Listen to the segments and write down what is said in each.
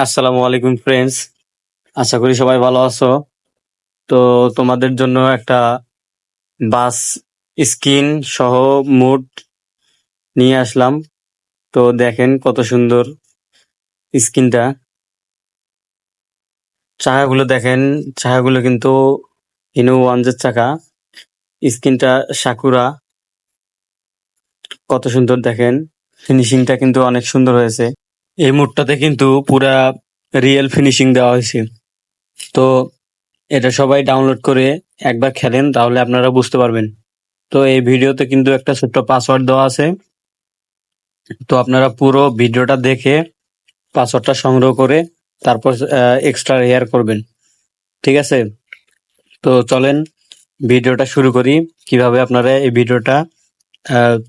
আসসালামু আলাইকুম ফ্রেন্ডস, আশা করি সবাই ভালো আছো। তো তোমাদের জন্য একটা বাস স্ক্রিন সহ মুড নিয়ে আসলাম। তো দেখেন কত সুন্দর স্ক্রিনটা। চাকাগুলো দেখেন, চাকাগুলো কিন্তু ইনো ওয়ানজের চাকা। স্ক্রিনটা সাকুরা, কত সুন্দর দেখেন। ফিনিশিংটা কিন্তু অনেক সুন্দর হয়েছে। এই মুডটাতে কিন্তু পুরা রিয়েল ফিনিশিং দেওয়া হয়েছে। তো এটা সবাই ডাউনলোড করে একবার খেলেন, তাহলে আপনারা বুঝতে পারবেন। তো এই ভিডিওতে কিন্তু একটা ছোট্ট পাসওয়ার্ড দেওয়া আছে। তো আপনারা পুরো ভিডিওটা দেখে পাসওয়ার্ডটা সংগ্রহ করে তারপর এক্সট্রা রেয়ার করবেন, ঠিক আছে? তো চলেন ভিডিওটা শুরু করি, কিভাবে আপনারা এই ভিডিওটা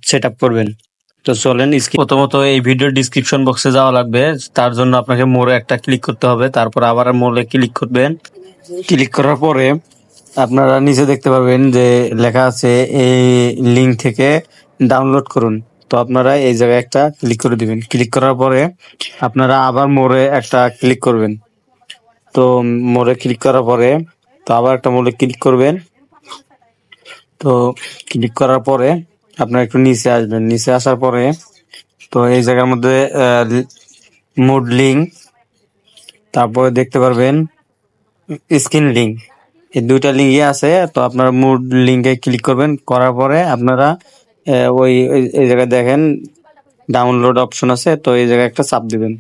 সেট আপ করবেন। তো চলেন, প্রথমত এই ভিডিও ডিসক্রিপশন বক্সে যাওয়া লাগবে। তার জন্য আপনাকে মোড়ে একটা ক্লিক করতে হবে, তারপর আবার মোড়ে ক্লিক করবেন। ক্লিক করার পরে আপনারা নিচে দেখতে পাবেন যে লেখা আছে এই লিঙ্ক থেকে ডাউনলোড করুন। তো আপনারা এই জায়গায় একটা ক্লিক করে দিবেন। ক্লিক করার পরে আপনারা আবার মোড়ে একটা ক্লিক করবেন। তো মোড়ে ক্লিক করার পরে তো আবার একটা মোড়ে ক্লিক করবেন। তো ক্লিক করার পরে আপনারা একটু নিচে আসবেন। নিচে আসার পরে তো এই জায়গার মধ্যে মুড লিঙ্ক, তারপরে দেখতে পারবেন স্ক্রিন লিঙ্ক, এই দুইটা লিঙ্কই আছে। তো আপনারা মুড লিঙ্কে ক্লিক করবেন। করার পরে আপনারা এই জায়গায় দেখেন ডাউনলোড অপশন আছে, তো এই জায়গায় একটা চাপ দিবেন।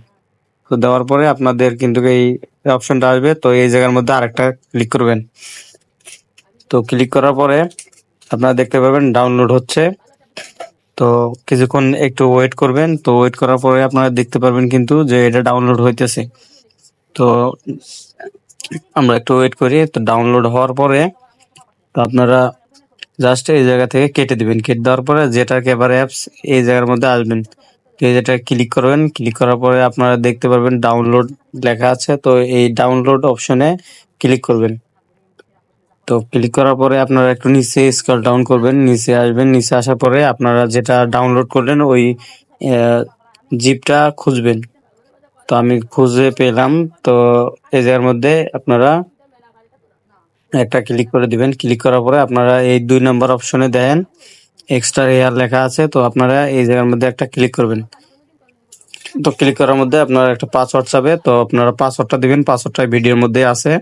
তো দেওয়ার পরে আপনাদের কিন্তু এই অপশনটা আসবে। তো এই জায়গার মধ্যে আরেকটা ক্লিক করবেন। তো ক্লিক করার পরে আপনারা দেখতে পাবেন ডাউনলোড হচ্ছে। তো কিছুক্ষণ একটু ওয়েট করবেন। তো ওয়েট করার পরে আপনারা দেখতে পারবেন কিন্তু যে এটা ডাউনলোড হইতেছে। তো আমরা একটু ওয়েট করি। তো ডাউনলোড হওয়ার পরে তো আপনারা জাস্ট এই জায়গা থেকে কেটে দিবেন। কেটে দেওয়ার পরে যেটা এবার অ্যাপস, এই জায়গার মধ্যে আসবেন। এই যেটা ক্লিক করবেন। ক্লিক করার পরে আপনারা দেখতে পারবেন ডাউনলোড লেখা আছে। তো এই ডাউনলোড অপশনে ক্লিক করবেন। তো ক্লিক করার পরে আপনারা একটু নিচে স্ক্রল ডাউন করবেন, নিচে আসবেন। নিচে আসার পরে আপনারা যেটা ডাউনলোড করলেন ওই জিপটা খুঁজবেন। তো আমি খুঁজে পেলাম। তো এই জায়গার মধ্যে আপনারা একটা ক্লিক করে দিবেন। ক্লিক করার পরে আপনারা এই 2 নম্বর অপশনে দেন এক্সট্রা রেয়ার লেখা আছে। তো আপনারা এই জায়গার মধ্যে একটা ক্লিক করবেন। তো ক্লিক করার মধ্যে আপনারা একটা পাসওয়ার্ড চাবে। তো আপনারা পাসওয়ার্ডটা দিবেন, পাসওয়ার্ডটা ভিডিওর মধ্যে আছে।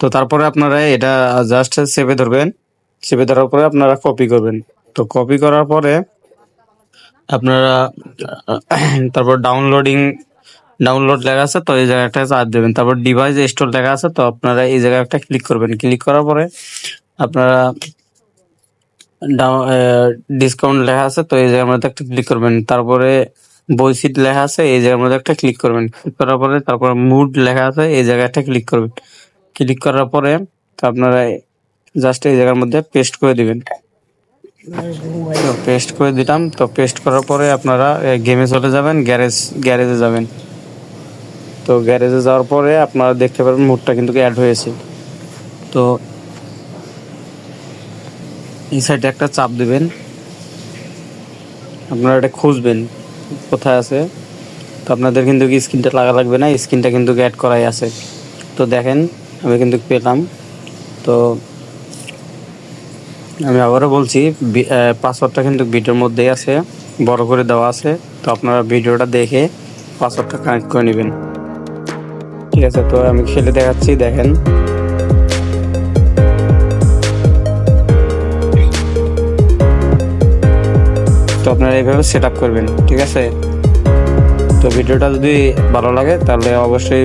তো তারপরে আপনারা এটা জাস্ট সেভে ধরবেন। সেভে ধরার পরে আপনারা কপি করবেন। তো কপি করার পরে আপনারা তারপর ডাউনলোড লেখা আছে। তো এই জায়গায় একটা চাপ দেবেন। তারপর ডিভাইস স্টোর লেখা আছে। তো আপনারা এই জায়গায় একটা ক্লিক করবেন। ক্লিক করার পরে আপনারা ডিসকাউন্ট লেখা আছে। তো এই জায়গার মধ্যে একটা ক্লিক করবেন। তারপরে বইসিট লেখা আছে, এই জায়গার মধ্যে একটা ক্লিক করবেন। ক্লিক করার পরে তারপর মুড লেখা আছে, এই জায়গায় একটা ক্লিক করবেন। ক্লিক করার পরে তো আপনারা জাস্ট এই জায়গার মধ্যে পেস্ট করে দিবেন। তো পেস্ট করে দিলাম। তো পেস্ট করার পরে আপনারা গেমে চলে যাবেন, গ্যারেজে যাবেন। তো গ্যারেজে যাওয়ার পরে আপনারা দেখতে পারবেন মুডটা কিন্তু অ্যাড হয়েছে। তো এই সাইডে একটা চাপ দিবেন। আপনারা এটা খুঁজবেন কোথায় আছে। তো আপনাদের কিন্তু স্ক্রিনটা লাগা লাগবে না, স্ক্রিনটা কিন্তু অ্যাড করাই আছে। তো দেখেন আমি কিন্তু পেলাম। তো আমি আবারও বলছি, পাসওয়ার্ডটা কিন্তু ভিডিওর মধ্যেই আছে, বড় করে দেওয়া আছে। তো আপনারা ভিডিওটা দেখে পাসওয়ার্ডটা কানেক্ট করে নেবেন, ঠিক আছে? তো আমি খেলে দেখাচ্ছি, দেখেন। তো আপনারা এইভাবে সেট আপ করবেন, ঠিক আছে? তো ভিডিওটা যদি ভালো লাগে তাহলে অবশ্যই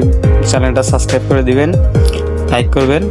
চ্যানেলটা সাবস্ক্রাইব করে দিবেন, লাইক করবেন।